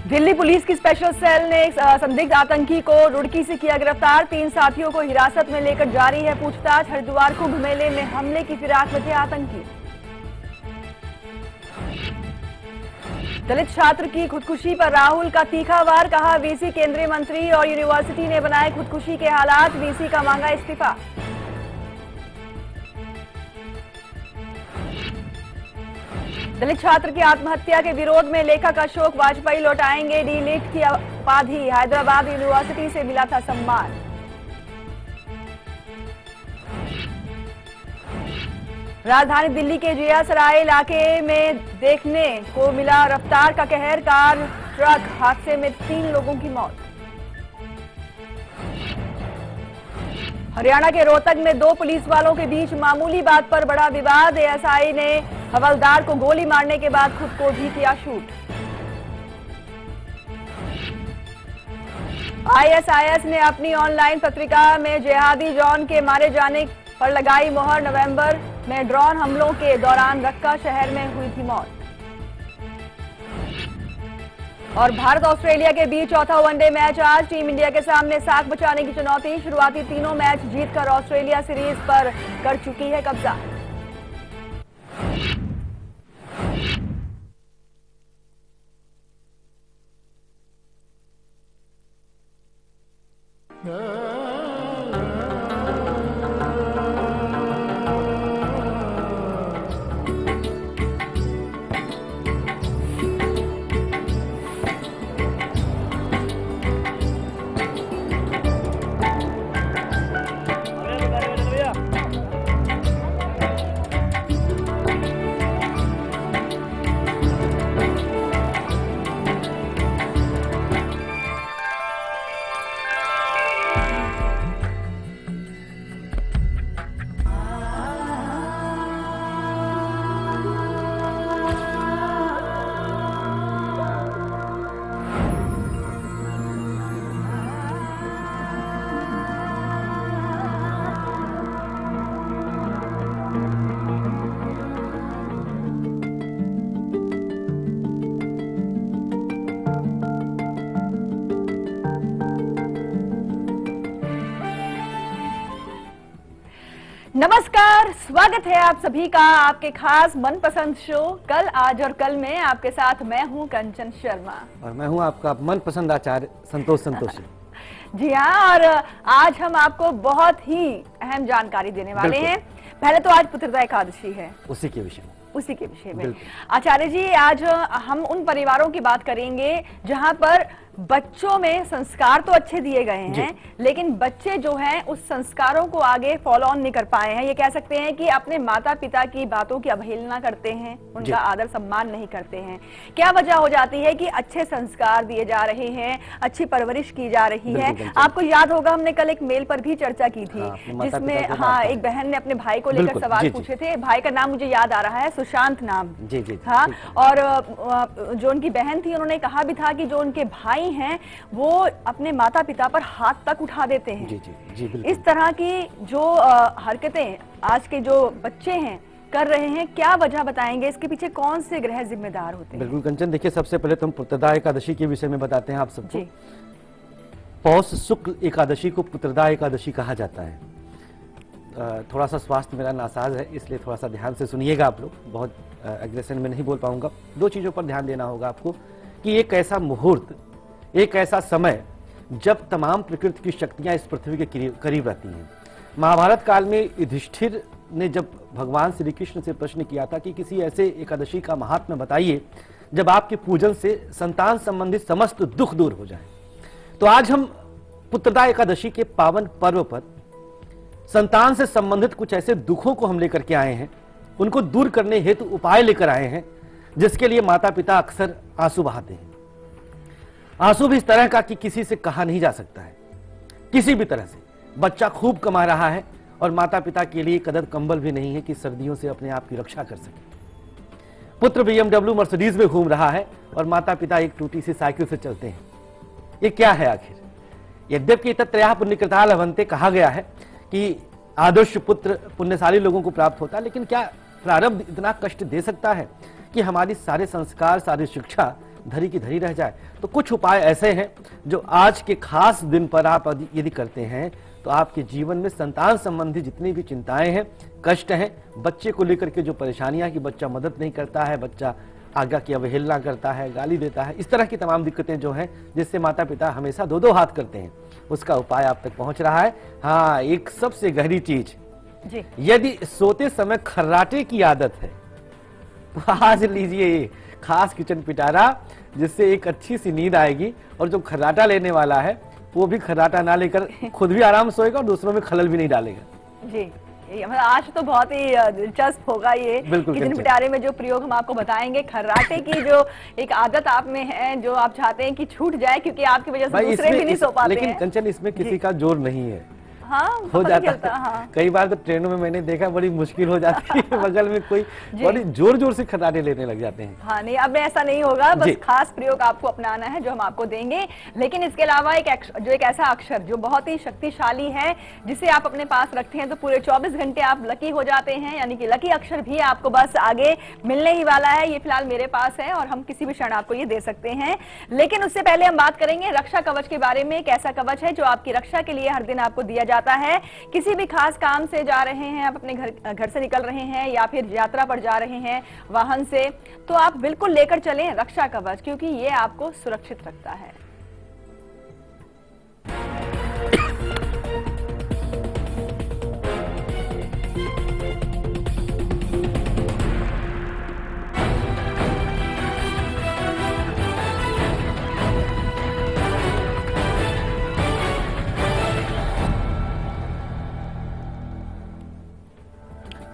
Delhi police की special cell ने संदिग्ध आतंकी को रुड़की से किया गिरफ्तार। 3 साथियों को हिरासत में लेकर जारी है पूछताछ। हरिद्वार कुंभ मेले में हमले की फिराक में थे आतंकी। दलित छात्र की खुदकुशी पर राहुल का तीखा वार, कहा वीसी केंद्रीय मंत्री और यूनिवर्सिटी ने बनाए खुदकुशी के हालात, वीसी का मांगा इस्तीफा। दलित छात्र की आत्महत्या के विरोध में लेखक अशोक वाजपेयी लौटाएंगे डी.लिट की उपाधि, हैदराबाद यूनिवर्सिटी से मिला था सम्मान। राजधानी दिल्ली के जिया सराय इलाके में देखने को मिला रफ्तार का कहर, कार ट्रक हादसे में 3 लोगों की मौत। हरियाणा के रोहतक में 2 पुलिस वालों के बीच मामूली बात पर बड़ा विवाद, एएसआई ने हवलदार को गोली मारने के बाद खुद को भी किया शूट। आईएसआईएस ने अपनी ऑनलाइन पत्रिका में जिहादी जॉन के मारे जाने पर लगाई मोहर, नवंबर में ड्रोन हमलों के दौरान रक्का शहर में हुई थी मौत। और भारत ऑस्ट्रेलिया के बीच चौथा वनडे मैच आज, टीम इंडिया के सामने साख बचाने की चुनौती, शुरुआती तीनों मैच जीतकर ऑस्ट्रेलिया सीरीज पर कर चुकी है कब्जा। नमस्कार, स्वागत है आप सभी का आपके खास मनपसंद शो कल आज और कल में। आपके साथ मैं हूं कंचन शर्मा और मैं हूं आपका मनपसंद आचार्य संतोष संतोषी। जी हाँ, और आज हम आपको बहुत ही अहम जानकारी देने वाले हैं। पहले तो आज पुत्रदा एकादशी है, उसी के विषय में आचार्य जी आज हम उन परिवारों की बात करेंगे जहां पर बच्चों में संस्कार तो अच्छे दिए गए हैं, लेकिन बच्चे जो हैं उस संस्कारों को आगे फॉलो ऑन नहीं कर पाए हैं। ये कह सकते हैं कि अपने माता पिता की बातों की अवहेलना करते हैं, उनका आदर सम्मान नहीं करते हैं। क्या वजह हो जाती है कि अच्छे संस्कार दिए जा रहे हैं, अच्छी परवरिश की जा रही है? आपको याद होगा हमने कल एक मेल पर भी चर्चा की थी, जिसमें एक बहन ने अपने भाई को लेकर सवाल पूछे थे। भाई का नाम मुझे याद आ रहा है, सुशांत नाम। हाँ, और जो उनकी बहन थी उन्होंने कहा भी था कि जो उनके भाई हैं वो अपने माता पिता पर हाथ तक उठा देते हैं। जी, इस तरह की जो हरकतें आज के जो बच्चे हैं कर रहे हैं, क्या वजह बताएंगे? इसके पीछे कौन से ग्रह जिम्मेदार होते हैं? बिल्कुल कंचन, देखिए सबसे पहले तो हम पुत्रदा एकादशी के विषय में बताते हैं आप सबको। पौष शुक्ल एकादशी को पुत्रदा एकादशी कहा जाता है। थोड़ा सा स्वास्थ्य मेरा नासाज है, इसलिए थोड़ा सा ध्यान से सुनिएगा आप लोग। बहुत एग्रेशन में नहीं बोल पाऊंगा। 2 चीजों पर ध्यान देना होगा आपको कि एक ऐसा मुहूर्त, एक ऐसा समय जब तमाम प्रकृति की शक्तियां इस पृथ्वी के करीब रहती हैं। महाभारत काल में युधिष्ठिर ने जब भगवान श्री कृष्ण से प्रश्न किया था कि किसी ऐसे एकादशी का महात्म्य बताइए जब आपके पूजन से संतान संबंधित समस्त दुख दूर हो जाए। तो आज हम पुत्रदा एकादशी के पावन पर्व पर संतान से संबंधित कुछ ऐसे दुखों को हम लेकर के आए हैं, उनको दूर करने हेतु उपाय लेकर आए हैं, जिसके लिए माता पिता अक्सर आंसू बहाते हैं। आंसू भी इस तरह का कि किसी से कहा नहीं जा सकता है। किसी भी तरह से बच्चा खूब कमा रहा है और माता पिता के लिए कदर कंबल भी नहीं है कि सर्दियों से अपने आप की रक्षा कर सके। पुत्र BMW मर्सिडीज में घूम रहा है और माता पिता एक टूटी सी साइकिल से चलते हैं। ये क्या है आखिर? यद्यपि तत्रयः पुण्यकृता लभन्ते कहा गया है कि आदर्श पुत्र पुण्यशाली लोगों को प्राप्त होता है, लेकिन क्या प्रारब्ध इतना कष्ट दे सकता है कि हमारी सारे संस्कार, सारी शिक्षा धरी की धरी रह जाए। तो कुछ उपाय ऐसे हैं जो आज के खास दिन पर आप यदि करते हैं तो आपके जीवन में संतान संबंधी जितनी भी चिंताएं हैं, कष्ट हैं, बच्चे को लेकर के जो परेशानियां कि बच्चा मदद नहीं करता है, बच्चा आज्ञा की अवहेलना करता है, गाली देता है, इस तरह की तमाम दिक्कतें जो हैं जिससे माता पिता हमेशा दो दो हाथ करते हैं, उसका उपाय आप तक पहुंच रहा है। हाँ, एक सबसे गहरी चीज जी, यदि सोते समय खर्राटे की आदत है तो आज लीजिए ये खास किचन पिटारा, जिससे एक अच्छी सी नींद आएगी और जो खर्राटा लेने वाला है वो भी खर्राटा ना लेकर खुद भी आराम सोएगा और दूसरों में खलल भी नहीं डालेगा। जी, मतलब आज तो बहुत ही दिलचस्प होगा ये किचन पिटारे में जो प्रयोग हम आपको बताएंगे। खर्राटे की जो एक आदत आप में है, जो आप चाहते हैं कि छूट जाए क्योंकि आपकी वजह से दूसरे भी नहीं सो पाते लेकिन कंचन इसमें किसी का जोर नहीं है। हाँ, हो जाता है। हाँ। कई बार तो ट्रेनों में मैंने देखा बड़ी मुश्किल हो जाती है, बगल में कोई बड़ी जोर जोर से खर्राटे लेने लग जाते हैं। हाँ, नहीं, अब ऐसा नहीं होगा, बस खास प्रयोग आपको अपनाना है जो हम आपको देंगे। लेकिन इसके अलावा एक ऐसा अक्षर जो बहुत ही शक्तिशाली है, जिसे आप अपने पास रखते हैं तो पूरे 24 घंटे आप लकी हो जाते हैं, यानी कि लकी अक्षर भी आपको बस आगे मिलने ही वाला है। ये फिलहाल मेरे पास है और हम किसी भी क्षण आपको ये दे सकते हैं। लेकिन उससे पहले हम बात करेंगे रक्षा कवच के बारे में। एक ऐसा कवच है जो आपकी रक्षा के लिए हर दिन आपको दिया जाता है। किसी भी खास काम से जा रहे हैं, आप अपने घर से निकल रहे हैं या फिर यात्रा पर जा रहे हैं वाहन से, तो आप बिल्कुल लेकर चलें रक्षा कवच, क्योंकि ये आपको सुरक्षित रखता है।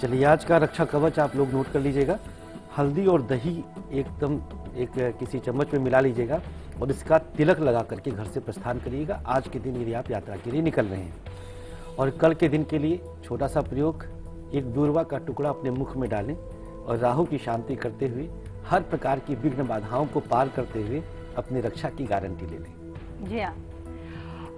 चलिए, आज का रक्षा कवच आप लोग नोट कर लीजिएगा। हल्दी और दही एकदम किसी चम्मच में मिला लीजिएगा और इसका तिलक लगा करके घर से प्रस्थान करिएगा। आज के दिन यदि आप यात्रा के लिए निकल रहे हैं, और कल के दिन के लिए छोटा सा प्रयोग, एक दूर्वा का टुकड़ा अपने मुख में डालें और राहु की शांति करते हुए हर प्रकार की विघ्न बाधाओं को पार करते हुए अपनी रक्षा की गारंटी ले लें। जी हाँ,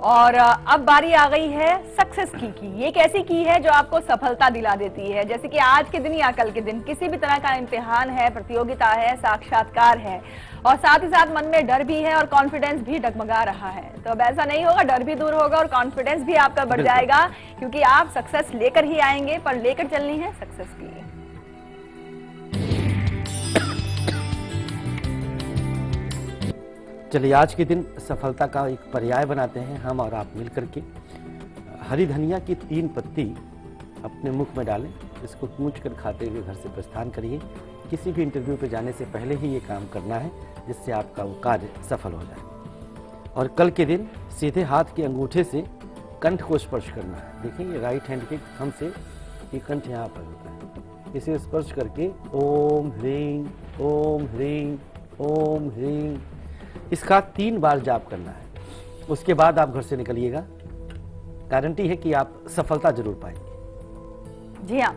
और अब बारी आ गई है सक्सेस की। ये एक ऐसी की है जो आपको सफलता दिला देती है, जैसे कि आज के दिन या कल के दिन किसी भी तरह का इम्तिहान है, प्रतियोगिता है, साक्षात्कार है, और साथ ही साथ मन में डर भी है और कॉन्फिडेंस भी डगमगा रहा है। तो अब ऐसा नहीं होगा, डर भी दूर होगा और कॉन्फिडेंस भी आपका बढ़ जाएगा, क्योंकि आप सक्सेस लेकर ही आएंगे, पर लेकर चलनी है सक्सेस की। चलिए, आज के दिन सफलता का एक पर्याय बनाते हैं हम और आप मिलकर के। हरी धनिया की 3 पत्ती अपने मुख में डालें, इसको कूच कर खाते हुए घर से प्रस्थान करिए। किसी भी इंटरव्यू पे जाने से पहले ही ये काम करना है, जिससे आपका वो कार्य सफल हो जाए। और कल के दिन सीधे हाथ के अंगूठे से कंठ को स्पर्श करना है। देखिए, राइट हैंड के थंब से ये कंठ यहाँ पर होता है, इसे स्पर्श करके ओम ह्रीं ओम ह्रीं ओम ह्रीं, इसका 3 बार जाप करना है। उसके बाद आप घर से निकलिएगा, गारंटी है कि आप सफलता जरूर पाएंगे। जी हाँ,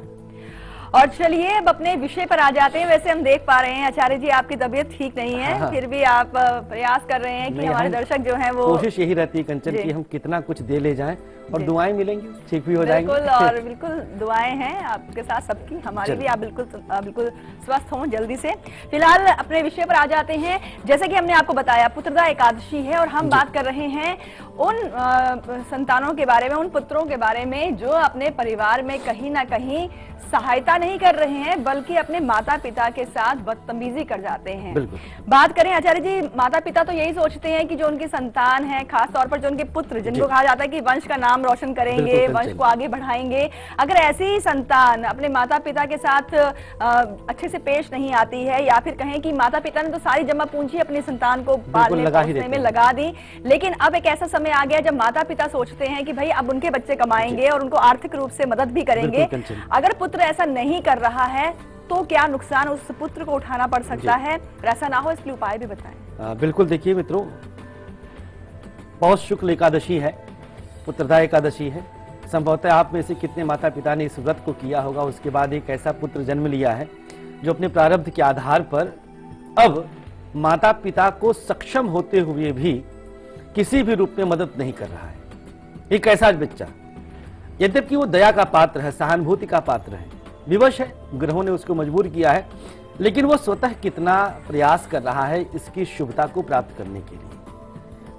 और चलिए अब अपने विषय पर आ जाते हैं। वैसे हम देख पा रहे हैं आचार्य जी आपकी तबीयत ठीक नहीं है, हाँ। फिर भी आप प्रयास कर रहे हैं कि हमारे दर्शक जो हैं वो, कोशिश यही रहती है कंचन की हम कितना कुछ दे ले जाएं और दुआएं मिलेंगी, ठीक भी हो जाएंगे। बिल्कुल, और बिल्कुल दुआएं हैं आपके साथ सबकी, हमारी भी। आप बिल्कुल स्वस्थ हों जल्दी से। फिलहाल अपने विषय पर आ जाते हैं। जैसे कि हमने आपको बताया, पुत्रदा एकादशी है और हम बात कर रहे हैं उन संतानों के बारे में, उन पुत्रों के बारे में जो अपने परिवार में कहीं ना कहीं सहायता नहीं कर रहे हैं, बल्कि अपने माता पिता के साथ बदतमीजी कर जाते हैं। बात करें आचार्य जी, माता पिता तो यही सोचते हैं कि जो उनकी संतान है, खास तौर पर जो उनके पुत्र, जिनको कहा जाता है कि वंश का नाम रोशन करेंगे, वंश को आगे बढ़ाएंगे, अगर ऐसी ही संतान अपने माता पिता के साथ अच्छे से पेश नहीं आती है, या फिर कहें कि माता पिता ने तो सारी जमा पूंजी अपनी संतान को पालने पोसने में लगा दी, लेकिन अब एक ऐसा समय आ गया जब माता पिता सोचते हैं कि भाई अब उनके बच्चे कमाएंगे और उनको आर्थिक रूप से मदद भी करेंगे। अगर पुत्र ऐसा नहीं कर रहा है तो क्या नुकसान उस पुत्र को उठाना पड़ सकता है? ऐसा ना हो इसके उपाय भी बताएं। बिल्कुल, देखिए मित्रों, पौष शुक्ल एकादशी है, पुत्रदा एकादशी है। संभवतः आप में से कितने माता पिता ने इस व्रत को किया होगा, उसके बाद एक ऐसा पुत्र जन्म लिया है जो अपने प्रारब्ध के आधार पर अब माता पिता को सक्षम होते हुए भी किसी भी रूप में मदद नहीं कर रहा है। एक ऐसा बच्चा, यद्यपि वो दया का पात्र है, सहानुभूति का पात्र है, विवश है, ग्रहों ने उसको मजबूर किया है, लेकिन वो स्वतः कितना प्रयास कर रहा है इसकी शुभता को प्राप्त करने के लिए।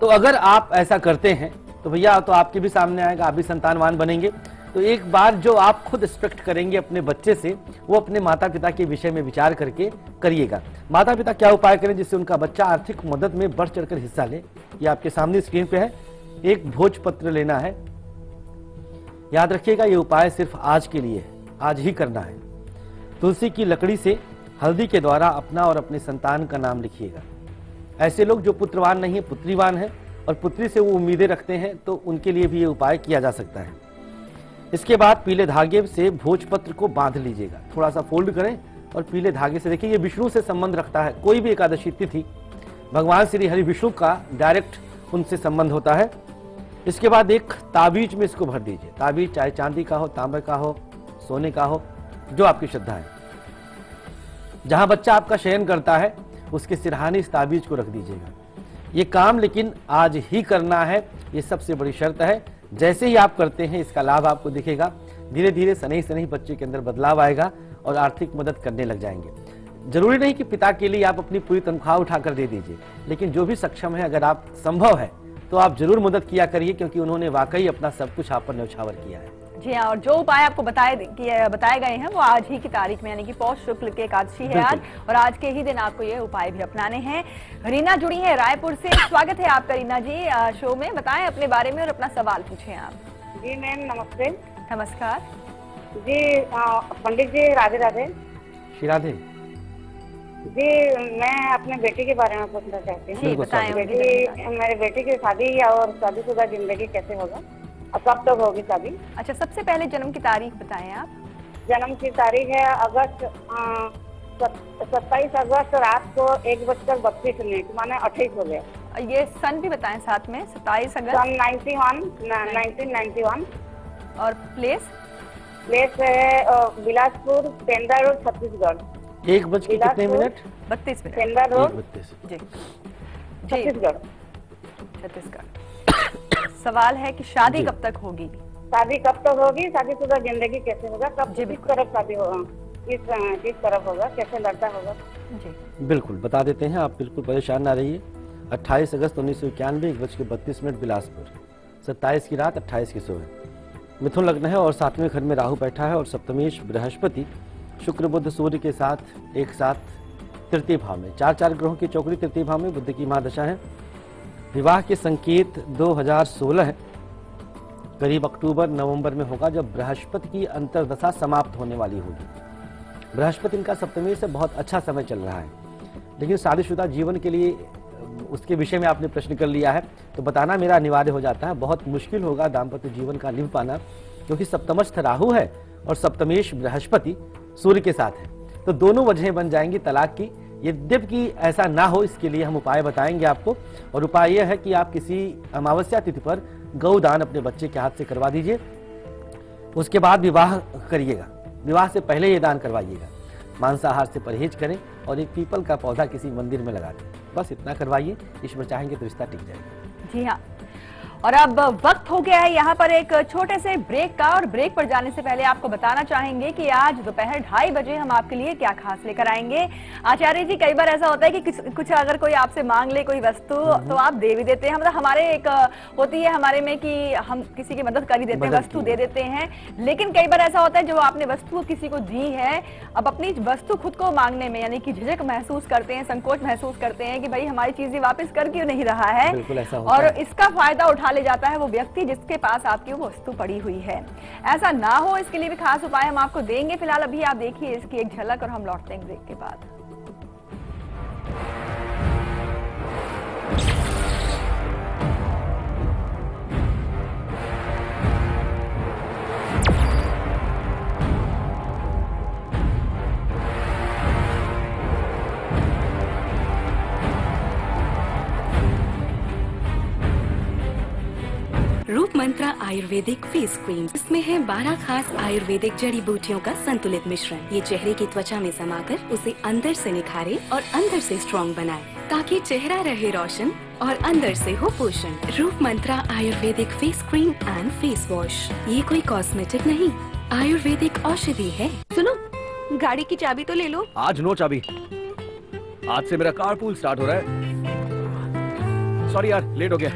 तो अगर आप ऐसा करते हैं तो भैया तो आपके भी सामने आएगा, आप भी संतानवान बनेंगे। तो एक बार जो आप खुद एक्सपेक्ट करेंगे अपने बच्चे से, वो अपने माता पिता के विषय में विचार करके करिएगा। माता पिता क्या उपाय करें जिससे उनका बच्चा आर्थिक मदद में बढ़ चढ़कर हिस्सा ले। ये आपके सामने स्क्रीन पे है, एक भोजपत्र लेना है। याद रखिएगा ये उपाय सिर्फ आज के लिए है, आज ही करना है। तुलसी की लकड़ी से हल्दी के द्वारा अपना और अपने संतान का नाम लिखिएगा। ऐसे लोग जो पुत्रवान नहीं है, पुत्रीवान है और पुत्री से वो उम्मीदें रखते हैं, तो उनके लिए भी ये उपाय किया जा सकता है। इसके बाद पीले धागे से भोजपत्र को बांध लीजिएगा, थोड़ा सा फोल्ड करें और पीले धागे से, देखिए ये विष्णु से संबंध रखता है। कोई भी एकादशी तिथि भगवान श्री हरि विष्णु का डायरेक्ट उनसे संबंध होता है। इसके बाद एक ताबीज में इसको भर दीजिए। ताबीज चाहे चांदी का हो, तांबे का हो, सोने का हो, जो आपकी श्रद्धा है। जहां बच्चा आपका शयन करता है उसके सिरहाने इस ताबीज को रख दीजिएगा। ये काम लेकिन आज ही करना है, ये सबसे बड़ी शर्त है। जैसे ही आप करते हैं इसका लाभ आपको दिखेगा। धीरे धीरे सनई सनई बच्चे के अंदर बदलाव आएगा और आर्थिक मदद करने लग जाएंगे। जरूरी नहीं कि पिता के लिए आप अपनी पूरी तनख्वाह उठाकर दे दीजिए, लेकिन जो भी सक्षम है, अगर आप संभव है तो आप जरूर मदद किया करिए, क्योंकि उन्होंने वाकई अपना सब कुछ आप पर न्यौछावर किया है। जी हाँ, और जो उपाय आपको बताए गए हैं वो आज ही की तारीख में, यानी कि पौष शुक्ल की एकादशी है आज, और आज के ही दिन आपको ये उपाय भी अपनाने हैं। रीना जुड़ी है रायपुर से, स्वागत है आपका रीना जी शो में। बताएं अपने बारे में और अपना सवाल पूछें आप। जी मैम नमस्ते। नमस्कार जी पंडित जी राधे राधे। श्री राधे जी, मैं अपने बेटी के बारे में पूछना चाहती हूँ। जी बताएं। मेरे बेटी की शादी और शादीशुदा जिंदगी कैसे होगा और कब तक होगी शादी? अच्छा, सबसे पहले जन्म की तारीख बताएं आप। जन्म की तारीख है 27 अगस्त रात को 1:32 माने 28 हो गया। ये सन भी बताएं साथ में। 27 अगस्त सन 1991। और प्लेस है बिलासपुर, पेंदा रोड, छत्तीसगढ़। 1:32 पेंदा रोड, 32 जी छत्तीसगढ़। सवाल है कि शादी कब तक होगी? शादी कब तक होगी, शादीशुदा जिंदगी कैसे होगा, कब किस तरफ शादी होगा, किस तरफ होगा, कैसे लड़का होगा? जी बिल्कुल बता देते हैं, आप बिल्कुल परेशान ना रहिए। 28 अगस्त 1991 1:32 बिलासपुर, 27 की रात 28 की सुबह। मिथुन लग्न है और 7वें घर में राहु बैठा है और सप्तमेश बृहस्पति शुक्र बुध सूर्य के साथ एक साथ तृतीय भाव में, 4 ग्रहों की चौकड़ी तृतीय भाव में, बुध की महादशा है। विवाह के संकेत 2016 है, करीब अक्टूबर नवंबर में होगा, जब बृहस्पति की अंतर्दशा समाप्त होने वाली होगी। बृहस्पति इनका सप्तमी से बहुत अच्छा समय चल रहा है, लेकिन शादीशुदा जीवन के लिए उसके विषय में आपने प्रश्न कर लिया है तो बताना मेरा अनिवार्य हो जाता है। बहुत मुश्किल होगा दाम्पत्य जीवन का निभ पाना, क्योंकि सप्तमस्थ राहु है और सप्तमेश बृहस्पति सूर्य के साथ है, तो दोनों वजहें बन जाएंगी तलाक की। यद्यपि ऐसा ना हो इसके लिए हम उपाय बताएंगे आपको, और उपाय यह है कि आप किसी अमावस्या तिथि पर गौदान अपने बच्चे के हाथ से करवा दीजिए। उसके बाद विवाह करिएगा, विवाह से पहले ये दान करवाइएगा। मांसाहार से परहेज करें और एक पीपल का पौधा किसी मंदिर में लगा दें, बस इतना करवाइए। ईश्वर चाहेंगे तो रिश्ता टिक जाएगा। जी हाँ, और अब वक्त हो गया है यहाँ पर एक छोटे से ब्रेक का, और ब्रेक पर जाने से पहले आपको बताना चाहेंगे कि आज दोपहर 2:30 बजे हम आपके लिए क्या खास लेकर आएंगे। आचार्य जी, कई बार ऐसा होता है कि कुछ अगर कोई आपसे मांग ले कोई वस्तु तो आप दे भी देते हैं, मतलब हमारे एक होती है हमारे में कि हम किसी की मदद कर ही देते हैं, वस्तु दे देते हैं। लेकिन कई बार ऐसा होता है जो आपने वस्तु किसी को दी है, अब अपनी वस्तु खुद को मांगने में यानी कि झिझक महसूस करते हैं, संकोच महसूस करते हैं कि भाई हमारी चीजें वापस कर क्यों नहीं रहा है, और इसका फायदा उठा ले जाता है वो व्यक्ति जिसके पास आपकी वो वस्तु पड़ी हुई है। ऐसा ना हो इसके लिए भी खास उपाय हम आपको देंगे। फिलहाल अभी आप देखिए इसकी एक झलक और हम लौटते हैं ब्रेक के बाद। रूप मंत्रा आयुर्वेदिक फेस क्रीम, इसमें है 12 खास आयुर्वेदिक जड़ी बूटियों का संतुलित मिश्रण। ये चेहरे की त्वचा में समाकर उसे अंदर से निखारे और अंदर से स्ट्रॉन्ग बनाए, ताकि चेहरा रहे रोशन और अंदर से हो पोषण। Roop Mantra ayurvedic face cream and face wash, ये कोई कॉस्मेटिक नहीं, आयुर्वेदिक औषधि है। सुनो, गाड़ी की चाबी तो ले लो। आज नो चाबी, आज से मेरा कारपूल स्टार्ट हो रहा है। सॉरी यार, लेट हो गया।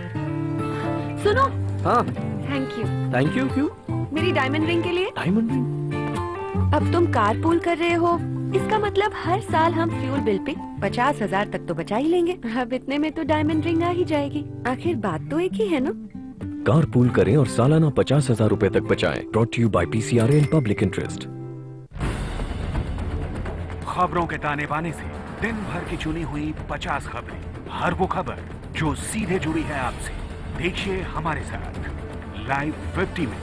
सुनो। हाँ। Thank you. Thank you. क्यों? मेरी डायमंड रिंग के लिए। Diamond ring? अब तुम कारपूल कर रहे हो, इसका मतलब हर साल हम फ्यूल बिल पे 50,000 तक तो बचा ही लेंगे। अब इतने में तो डायमंड रिंग आ ही जाएगी। आखिर बात तो एक ही है ना। कारपूल करें और सालाना 50,000 रुपए तक बचाएं। Brought you by PCRA in public interest. खबरों के ताने बाने से दिन भर की चुनी हुई 50 खबरें, हर वो खबर जो सीधे जुड़ी है आपसे। देखिए हमारे साथ लाइव 50 में।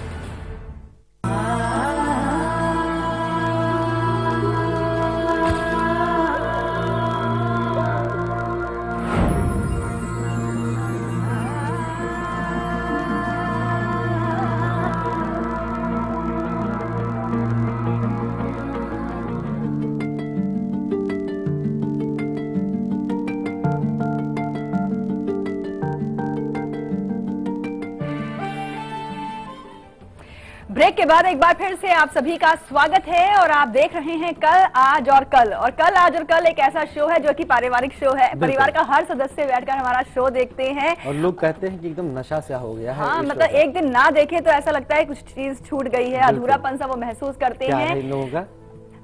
ब्रेक के बाद एक बार फिर से आप सभी का स्वागत है और आप देख रहे हैं कल आज और कल। और कल आज और कल एक ऐसा शो है जो कि पारिवारिक शो है। परिवार का हर सदस्य बैठकर हमारा शो देखते हैं और लोग कहते हैं कि एकदम नशा सा हो गया है। हाँ, मतलब एक दिन ना देखे तो ऐसा लगता है कुछ चीज छूट गई है, अधूरापन सा वो महसूस करते हैं। इन लोगों का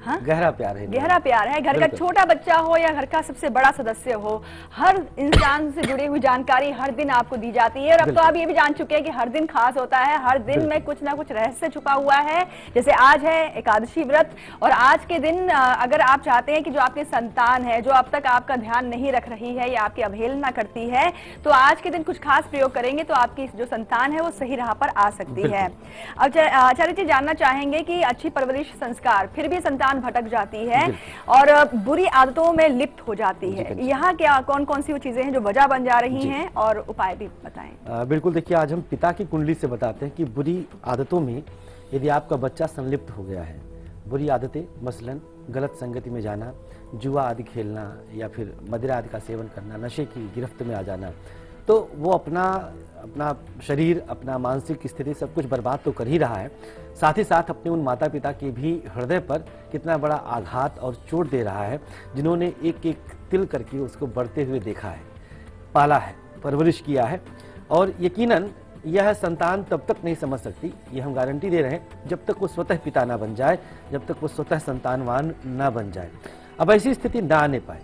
हाँ? गहरा प्यार है। गहरा प्यार है। घर का छोटा बच्चा हो या घर का सबसे बड़ा सदस्य हो, हर इंसान से जुड़ी हुई जानकारी हर दिन आपको दी जाती है। और अब तो आप ये भी जान चुके हैं कि हर दिन खास होता है, हर दिन में कुछ ना कुछ रहस्य छुपा हुआ है। जैसे आज है एकादशी व्रत, और आज के दिन अगर आप चाहते हैं कि जो आपके संतान है, जो अब तक आपका ध्यान नहीं रख रही है या आपकी अवहेलना करती है, तो आज के दिन कुछ खास प्रयोग करेंगे तो आपकी जो संतान है वो सही राह पर आ सकती है। अब आचार्य जी जानना चाहेंगे कि अच्छी परवरिश संस्कार फिर भी संतान भटक जाती है और बुरी आदतों में लिप्त हो जाती है, यहाँ क्या कौन कौन सी वो चीजें हैं जो वजह बन जा रही हैं, और उपाय भी बताएं। बिल्कुल, देखिए आज हम पिता की कुंडली से बताते हैं कि बुरी आदतों में यदि आपका बच्चा संलिप्त हो गया है, बुरी आदतें मसलन गलत संगति में जाना, जुआ आदि खेलना या फिर मदिरा आदि का सेवन करना, नशे की गिरफ्त में आ जाना, तो वो अपना शरीर, अपना मानसिक स्थिति सब कुछ बर्बाद तो कर ही रहा है, साथ ही साथ अपने उन माता पिता के भी हृदय पर कितना बड़ा आघात और चोट दे रहा है, जिन्होंने एक एक तिल करके उसको बढ़ते हुए देखा है, पाला है, परवरिश किया है। और यकीनन यह संतान तब तक नहीं समझ सकती, ये हम गारंटी दे रहे हैं, जब तक वो स्वतः पिता ना बन जाए, जब तक वो स्वतः संतानवान ना बन जाए। अब ऐसी स्थिति ना आने पाए,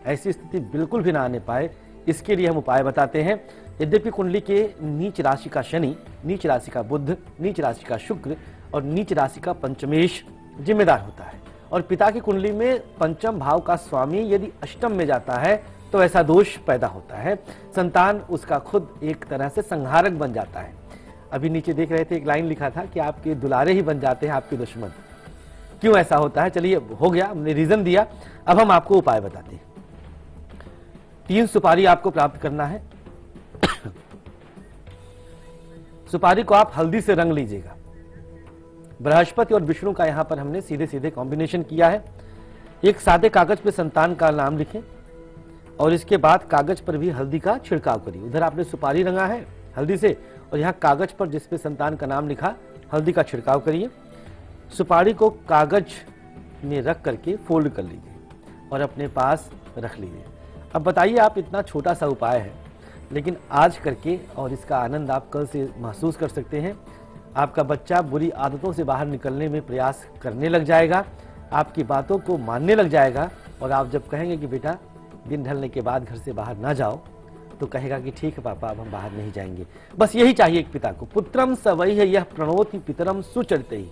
ऐसी स्थिति बिल्कुल भी ना आने पाए, इसके लिए हम उपाय बताते हैं। यद्यपि कुंडली के नीच राशि का शनि, नीच राशि का बुध, नीच राशि का शुक्र और नीच राशि का पंचमेश जिम्मेदार होता है, और पिता की कुंडली में पंचम भाव का स्वामी यदि अष्टम में जाता है तो ऐसा दोष पैदा होता है, संतान उसका खुद एक तरह से संहारक बन जाता है। अभी नीचे देख रहे थे, एक लाइन लिखा था कि आपके दुलारे ही बन जाते हैं आपके दुश्मन। क्यों ऐसा होता है, चलिए हो गया, हमने रीजन दिया, अब हम आपको उपाय बताते हैं। 3 सुपारी आपको प्राप्त करना है। सुपारी को आप हल्दी से रंग लीजिएगा। बृहस्पति और विष्णु का यहां पर हमने सीधे सीधे कॉम्बिनेशन किया है। एक सादे कागज पे संतान का नाम लिखें और इसके बाद कागज पर भी हल्दी का छिड़काव करिए। उधर आपने सुपारी रंगा है हल्दी से, और यहाँ कागज पर जिसपे संतान का नाम लिखा, हल्दी का छिड़काव करिए। सुपारी को कागज में रख करके फोल्ड कर लीजिए और अपने पास रख लीजिए। अब बताइए, आप इतना छोटा सा उपाय है, लेकिन आज करके और इसका आनंद आप कल से महसूस कर सकते हैं। आपका बच्चा बुरी आदतों से बाहर निकलने में प्रयास करने लग जाएगा, आपकी बातों को मानने लग जाएगा, और आप जब कहेंगे कि बेटा दिन ढलने के बाद घर से बाहर ना जाओ, तो कहेगा कि ठीक है पापा, अब हम बाहर नहीं जाएंगे। बस यही चाहिए एक पिता को। पुत्रम स वही है यह प्रणोति पितरम सुचरित ही।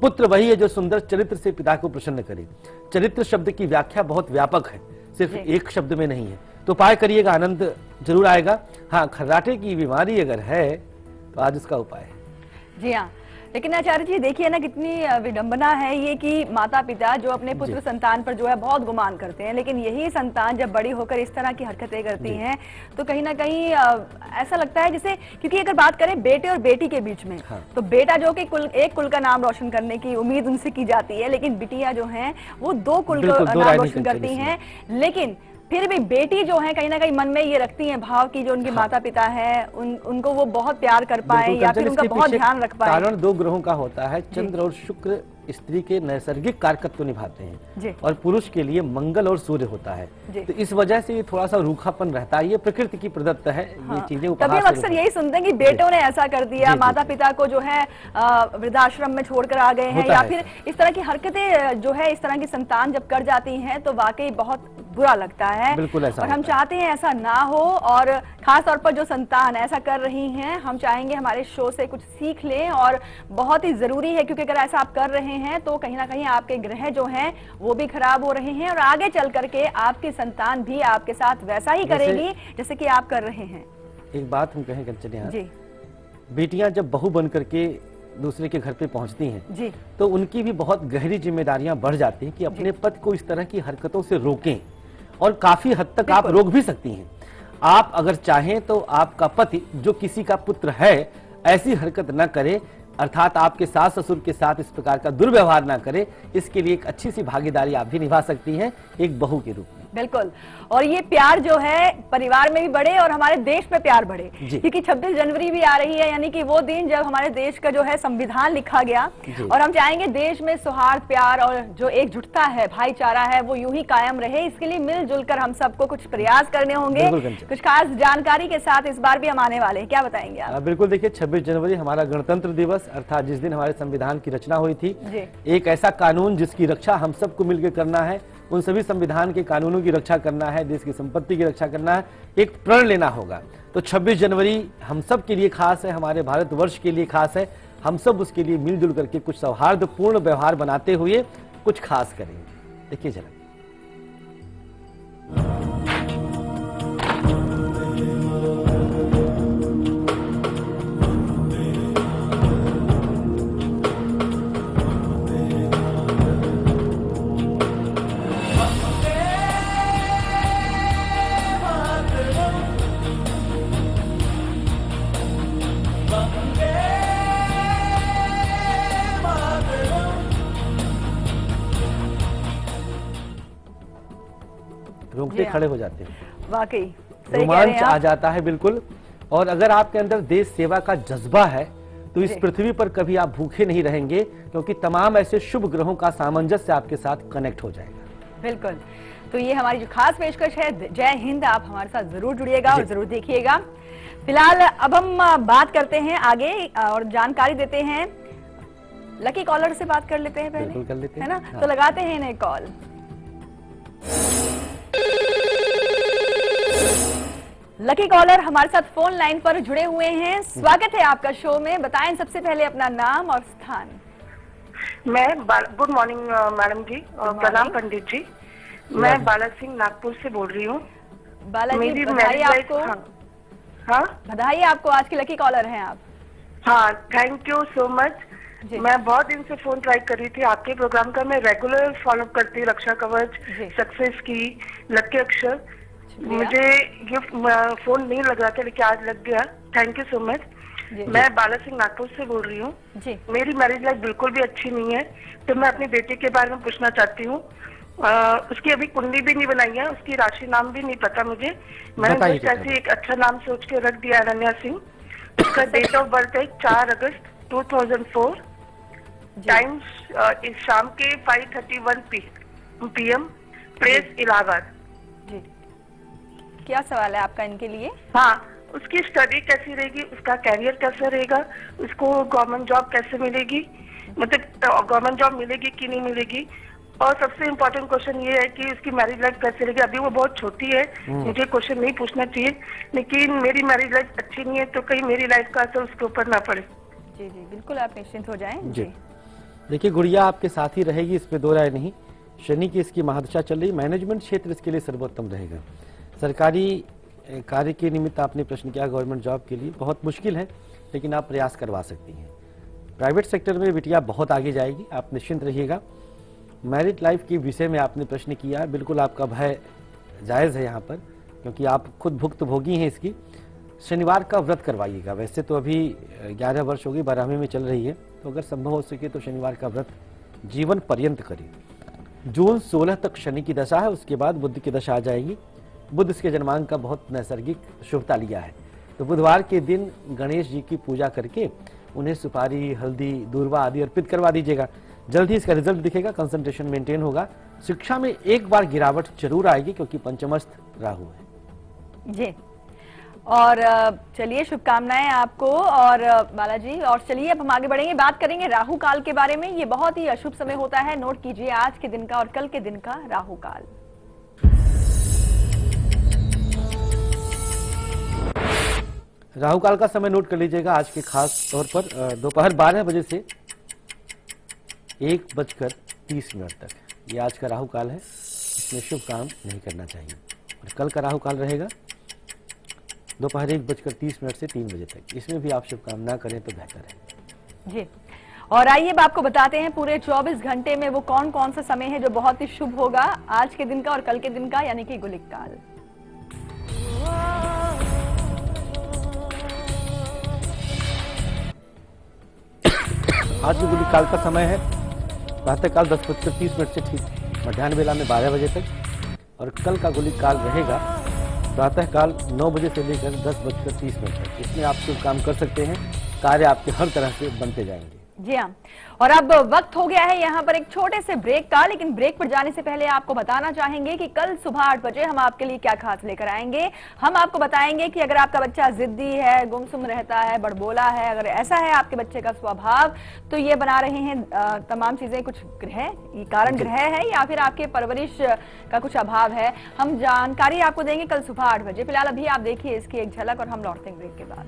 पुत्र वही है जो सुंदर चरित्र से पिता को प्रसन्न करे। चरित्र शब्द की व्याख्या बहुत व्यापक है, सिर्फ एक शब्द में नहीं है, तो उपाय करिएगा, आनंद जरूर आएगा। हाँ, खर्राटे की बीमारी अगर है तो आज उसका उपाय है। जी हाँ, लेकिन आचार्य जी देखिए ना, कितनी विडंबना है ये कि माता पिता जो अपने पुत्र संतान पर जो है बहुत गुमान करते हैं, लेकिन यही संतान जब बड़ी होकर इस तरह की हरकतें करती हैं तो कहीं ना कहीं ऐसा लगता है जैसे, क्योंकि अगर बात करें बेटे और बेटी के बीच में, तो बेटा जो कि एक कुल का नाम रोशन करने की उम्मीद उनसे की जाती है, लेकिन बिटिया जो है वो 2 कुल का नाम रोशन करती हैं। लेकिन फिर भी बेटी जो है कहीं ना कहीं मन में ये रखती हैं भाव की जो उनके माता पिता हैं उनको वो बहुत प्यार कर पाए या फिर उनका बहुत ध्यान रख पाए। कारण 2 ग्रहों का होता है, चंद्र और शुक्र स्त्री के नैसर्गिक कारकत्व निभाते जी। हैं और पुरुष के लिए मंगल और सूर्य होता है। तो इस वजह से ये थोड़ा सा रूखापन रहता है, ये प्रकृति की प्रदत्त है। ये चीजें तभी हम अक्सर यही सुनते हैं कि बेटों ने ऐसा कर दिया, माता पिता को जो है वृद्धाश्रम में छोड़कर आ गए हैं, या फिर इस तरह की हरकतें जो है इस तरह की संतान जब कर जाती हैं तो वाकई बहुत बुरा लगता है। बिल्कुल ऐसा और हम चाहते हैं ऐसा ना हो, और खास तौर पर जो संतान ऐसा कर रही हैं, हम चाहेंगे हमारे शो से कुछ सीख लें, और बहुत ही जरूरी है, क्योंकि अगर ऐसा आप कर रहे हैं तो कहीं ना कहीं आपके ग्रह जो हैं वो भी खराब हो रहे हैं, और आगे चल करके आपकी संतान भी आपके साथ वैसा ही करेगी जैसे कि आप कर रहे हैं। एक बात हम कहें कंचन यहाँ, जी, बेटियां जब बहू बन करके दूसरे के घर पे पहुंचती हैं जी, तो उनकी भी बहुत गहरी जिम्मेदारियां बढ़ जाती हैं कि अपने पति को इस तरह की हरकतों से रोकें, और काफी हद तक आप रोक भी सकती हैं। आप अगर चाहें तो आपका पति जो किसी का पुत्र है ऐसी हरकत न करे, अर्थात आपके सास ससुर के साथ इस प्रकार का दुर्व्यवहार ना करे, इसके लिए एक अच्छी सी भागीदारी आप भी निभा सकती हैं एक बहू के रूप में। बिल्कुल, और ये प्यार जो है परिवार में भी बढ़े और हमारे देश में प्यार बढ़े, क्योंकि 26 जनवरी भी आ रही है, यानी कि वो दिन जब हमारे देश का जो है संविधान लिखा गया, और हम चाहेंगे देश में सौहार्द, प्यार और जो एकजुटता है, भाईचारा है, वो यूं ही कायम रहे। इसके लिए मिलजुल कर हम सबको कुछ प्रयास करने होंगे। कुछ खास जानकारी के साथ इस बार भी हम आने वाले हैं, क्या बताएंगे आप? बिल्कुल, देखिए 26 जनवरी हमारा गणतंत्र दिवस, अर्थात जिस दिन हमारे संविधान की रचना हुई थी, एक ऐसा कानून जिसकी रक्षा हम सबको मिलकर करना है, उन सभी संविधान के कानूनों की रक्षा करना है, देश की संपत्ति की रक्षा करना है, एक प्रण लेना होगा। तो 26 जनवरी हम सब के लिए खास है, हमारे भारतवर्ष के लिए खास है। हम सब उसके लिए मिलजुल करके कुछ सौहार्दपूर्ण व्यवहार बनाते हुए कुछ खास करेंगे। देखिए जरा, रोंगटे खड़े हो जाते हैं, वाकई रोमांच आ जाता है। बिल्कुल, और अगर आपके अंदर देश सेवा का जज्बा है तो इस पृथ्वी पर कभी आप भूखे नहीं रहेंगे, क्योंकि तमाम ऐसे शुभ ग्रहों का सामंजस्य आपके साथ कनेक्ट हो जाएगा। बिल्कुल, तो ये हमारी जो खास पेशकश है, जय हिंद, आप हमारे साथ जरूर जुड़िएगा और जरूर देखिएगा। फिलहाल अब हम बात करते हैं आगे और जानकारी देते हैं। लकी कॉलर से बात कर लेते हैं पहले, कर लेते है ना? तो लगाते हैं इन्हें कॉल। लकी कॉलर हमारे साथ फोन लाइन पर जुड़े हुए हैं, स्वागत है आपका शो में। बताएं सबसे पहले अपना नाम और स्थान। मैं गुड मॉर्निंग मैडम जी, प्रणाम पंडित जी। मैं बाला सिंह नागपुर से बोल रही हूँ। बालाजी, बधाई आपको। हाँ, बधाई आपको, आज की लकी कॉलर हैं आप। हाँ, थैंक यू सो मच। मैं बहुत दिन से फोन ट्राई कर रही थी आपके प्रोग्राम का। मैं रेगुलर फॉलो करती हूँ, रक्षा कवच, सक्सेस की, लकी अक्षर। मुझे ये फोन नहीं लग रहा था, लेकिन आज लग गया। Thank you so much. मैं बाला सिंह नागपुर से बोल रही हूँ। मेरी मैरिज लाइफ बिल्कुल भी अच्छी नहीं है, तो मैं अपनी बेटी के बारे में पूछना चाहती हूँ। उसकी अभी कुंडली भी नहीं बनाई है, उसकी राशि नाम भी नहीं पता मुझे। मैंने ऐसे एक अच्छा नाम सोच के रख दिया, अनन्या सिंह। उसका डेट ऑफ बर्थ है 4 अगस्त 2004। टाइम इस शाम के 5:31 PM, प्लेस इलाहाबाद। क्या सवाल है आपका इनके लिए? हाँ, उसकी स्टडी कैसी रहेगी, उसका कैरियर कैसा रहेगा, उसको गवर्नमेंट जॉब कैसे मिलेगी, मतलब गवर्नमेंट जॉब मिलेगी कि नहीं मिलेगी, और सबसे इम्पोर्टेंट क्वेश्चन ये है कि उसकी मैरिज लाइफ कैसे रहेगी। अभी वो बहुत छोटी है, मुझे क्वेश्चन नहीं पूछना चाहिए, लेकिन मेरी मैरिज लाइफ अच्छी नहीं है तो कहीं मेरी लाइफ का असर उसके ऊपर ना पड़े। जी जी, बिल्कुल, आप निश्चिंत हो जाएं। जी, देखिए गुड़िया आपके साथ ही रहेगी, इसमें दो राय नहीं। शनि की इसकी महादशा चल रही, मैनेजमेंट क्षेत्र इसके लिए सर्वोत्तम रहेगा। सरकारी कार्य के निमित्त आपने प्रश्न किया, गवर्नमेंट जॉब के लिए बहुत मुश्किल है, लेकिन आप प्रयास करवा सकती हैं। प्राइवेट सेक्टर में बिटिया बहुत आगे जाएगी, आप निश्चिंत रहिएगा। मैरिड लाइफ के विषय में आपने प्रश्न किया, बिल्कुल आपका भय जायज़ है यहाँ पर, क्योंकि आप खुद भुक्तभोगी हैं इसकी। शनिवार का व्रत करवाइएगा। वैसे तो अभी 11 वर्ष होगी, 12वीं में चल रही है, तो अगर संभव हो सके तो शनिवार का व्रत जीवन पर्यंत करिए। जून 16 तक शनि की दशा है, उसके बाद बुध की दशा आ जाएगी। बुध इसके जन्मांक का बहुत नैसर्गिक शुभता लिया है, तो बुधवार के दिन गणेश जी की पूजा करके उन्हें सुपारी, हल्दी, दूर्वा आदि अर्पित करवा दीजिएगा। जल्द ही इसका रिजल्ट दिखेगा, कंसंट्रेशन मेंटेन होगा। शिक्षा में एक बार गिरावट जरूर आएगी क्योंकि पंचमस्थ राहु है जी। और चलिए शुभकामनाएं आपको और बालाजी। और चलिए अब हम आगे बढ़ेंगे, बात करेंगे राहु काल के बारे में। ये बहुत ही अशुभ समय होता है, नोट कीजिए आज के दिन का और कल के दिन का राहु काल। राहु काल का समय नोट कर लीजिएगा आज के खास तौर पर दोपहर 12 बजे से 1:30 तक, ये आज का राहु काल है। इसमें शुभ काम नहीं करना चाहिए। और कल का राहु काल रहेगा दोपहर 1:30 से 3 बजे तक, इसमें भी आप शुभ काम ना करें तो बेहतर है जी। और आइए अब आपको बताते हैं पूरे 24 घंटे में वो कौन कौन सा समय है जो बहुत ही शुभ होगा आज के दिन का और कल के दिन का, यानी कि गुलिक काल। आज जो गुलिक काल का समय है प्रातःकाल 10:30 से ठीक मध्याह्न वेला में 12 बजे तक, और कल का गुलिक काल रहेगा प्रातःकाल 9 बजे से लेकर 10:30 तक। इसमें आप शुभ काम कर सकते हैं, कार्य आपके हर तरह से बनते जाएंगे। जी हाँ, और अब वक्त हो गया है यहाँ पर एक छोटे से ब्रेक का, लेकिन ब्रेक पर जाने से पहले आपको बताना चाहेंगे कि कल सुबह 8 बजे हम आपके लिए क्या खास लेकर आएंगे। हम आपको बताएंगे कि अगर आपका बच्चा जिद्दी है, गुमसुम रहता है, बड़बोला है, अगर ऐसा है आपके बच्चे का स्वभाव, तो ये बना रहे हैं तमाम चीजें, कुछ ग्रह, ये कारण ग्रह है या फिर आपके परवरिश का कुछ अभाव है। हम जानकारी आपको देंगे कल सुबह 8 बजे। फिलहाल अभी आप देखिए इसकी एक झलक और हम लौटते हैं ब्रेक के बाद।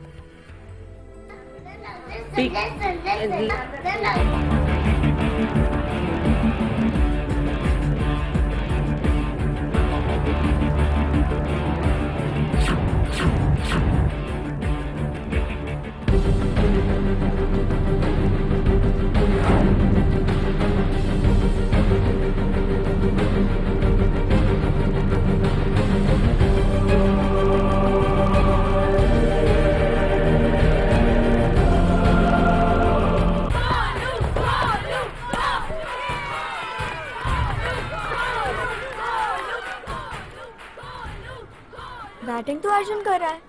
बैटिंग तो अर्जुन कर रहा है,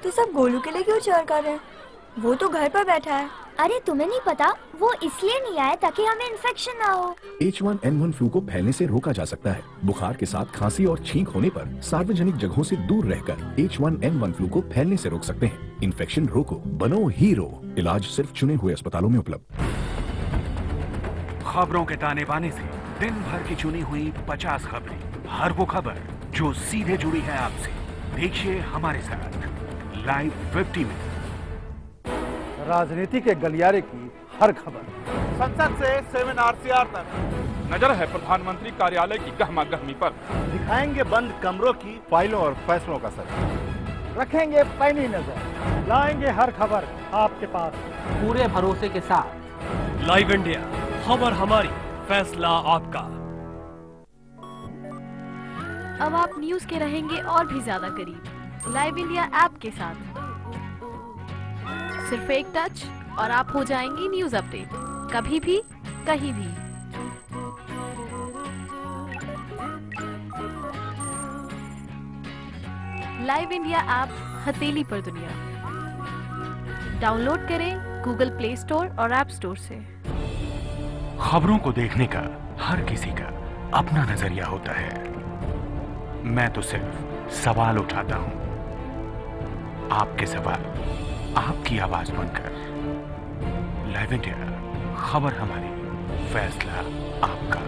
तो सब गोलू के लिए क्यों चेयर कर रहे हैं? वो तो घर पर बैठा है। अरे तुम्हें नहीं पता, वो इसलिए नहीं आया ताकि हमें इन्फेक्शन ना हो। H1N1 फ्लू को फैलने से रोका जा सकता है। बुखार के साथ खांसी और छींक होने पर सार्वजनिक जगहों से दूर रहकर H1N1 फ्लू को फैलने से रोक सकते हैं। इन्फेक्शन रोको, बनो हीरो। इलाज सिर्फ चुने हुए अस्पतालों में उपलब्ध। खबरों के ताने बाने से दिन भर की चुनी हुई 50 खबरें, हर वो खबर जो सीधे जुड़ी है आपसे। देखिए हमारे साथ लाइव 50 में राजनीति के गलियारे की हर खबर, संसद से 7 RCR तक, नजर है प्रधानमंत्री कार्यालय की गहमा गहमी पर। दिखाएंगे बंद कमरों की फाइलों और फैसलों का सच, रखेंगे पैनी नजर, लाएंगे हर खबर आपके पास पूरे भरोसे के साथ। लाइव इंडिया, खबर हमारी, फैसला आपका। अब आप न्यूज के रहेंगे और भी ज्यादा करीब लाइव इंडिया ऐप के साथ। सिर्फ एक टच और आप हो जाएंगे न्यूज अपडेट, कभी भी कहीं भी। लाइव इंडिया ऐप हथेली पर दुनिया। डाउनलोड करें गूगल प्ले स्टोर और ऐप स्टोर से। खबरों को देखने का हर किसी का अपना नजरिया होता है। मैं तो सिर्फ सवाल उठाता हूं, आपके सवाल आपकी आवाज बनकर। लाइव इंडिया, खबर हमारी, फैसला आपका।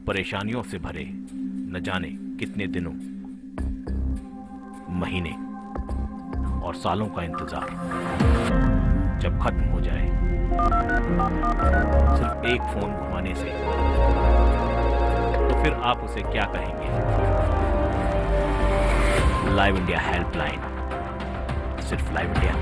परेशानियों से भरे न जाने कितने दिनों, महीने और सालों का इंतजार जब खत्म हो जाए सिर्फ एक फोन घुमाने से, तो फिर आप उसे क्या कहेंगे? लाइव इंडिया हेल्पलाइन, सिर्फ लाइव इंडिया।